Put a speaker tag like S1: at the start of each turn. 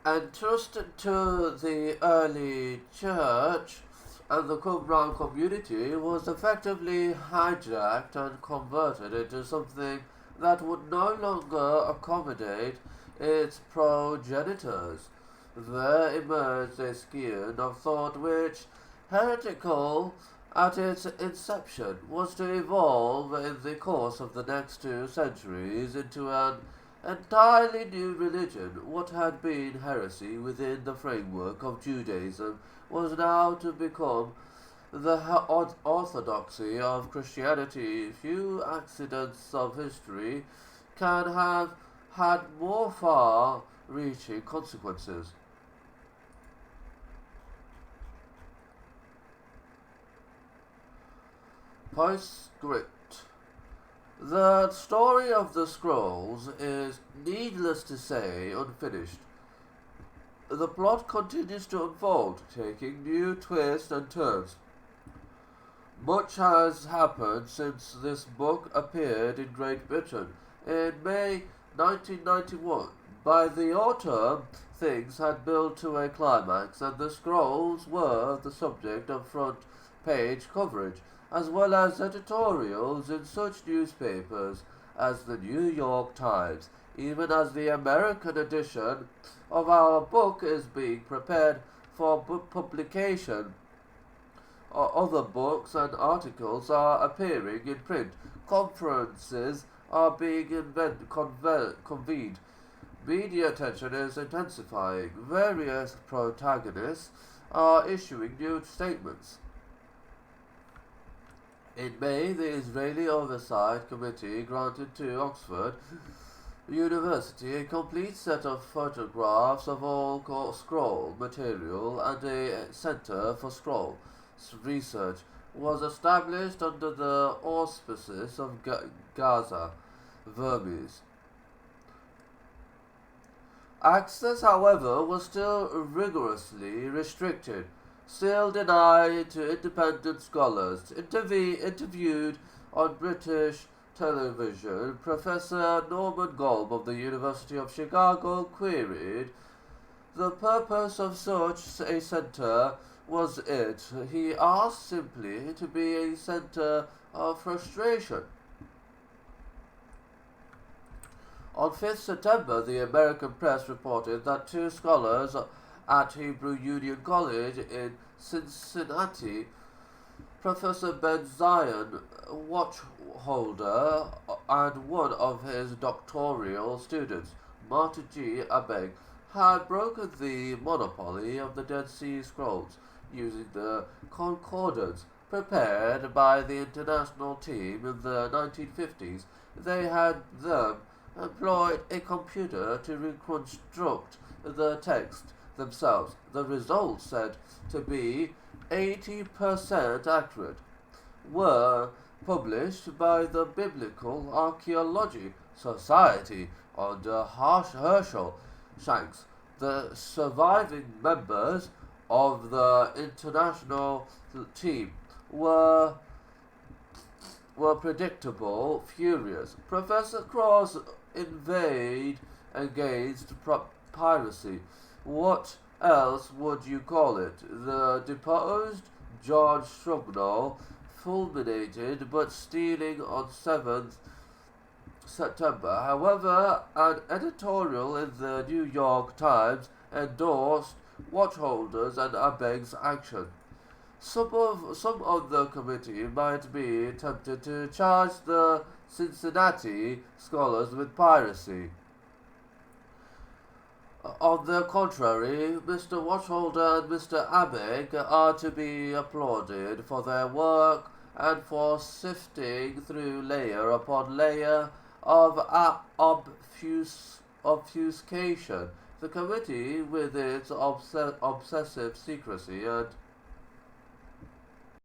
S1: entrusted to the early church and the Qumran community, was effectively hijacked and converted into something that would no longer accommodate its progenitors. There emerged a scion of thought which, heretical at its inception, was to evolve in the course of the next 2 centuries into an entirely new religion. What had been heresy within the framework of Judaism was now to become the orthodoxy of Christianity. Few accidents of history can have had more far-reaching consequences. Postscript. The story of the scrolls is, needless to say, unfinished. The plot continues to unfold, taking new twists and turns. Much has happened since this book appeared in Great Britain in May 1991. By the autumn, things had built to a climax, and the scrolls were the subject of front-page coverage, as well as editorials in such newspapers as the New York Times. Even as the American edition of our book is being prepared for publication, other books and articles are appearing in print. Conferences are being convened. Media attention is intensifying. Various protagonists are issuing new statements. In May, the Israeli Oversight Committee granted to Oxford University a complete set of photographs of all scroll material, and a Center for Scroll Research was established under the auspices of Gaza Vermes. Access, however, was still rigorously restricted, still denied to independent scholars. Interviewed on British television, Professor Norman Golb of the University of Chicago queried the purpose of such a center. Was it, he asked, simply to be a center of frustration? On 5th September, the American press reported that 2 scholars at Hebrew Union College in Cincinnati, Professor Ben Zion Watchholder, and one of his doctoral students, Martin G. Abegg, had broken the monopoly of the Dead Sea Scrolls using the concordance prepared by the international team in the 1950s. They had then employed a computer to reconstruct the text themselves. The results, said to be 80% accurate, were published by the Biblical Archaeology Society under Herschel Shanks. The surviving members of the international team were predictable furious. Professor Cross engaged piracy. What else would you call it? The deposed George Shrubnall fulminated but stealing on 7th September. However, an editorial in the New York Times endorsed Watchholders and Abegg's action. Some of the committee might be tempted to charge the Cincinnati scholars with piracy. On the contrary, Mr. Watchholder and Mr. Abegg are to be applauded for their work and for sifting through layer upon layer of obfuscation. The committee, with its obsessive secrecy and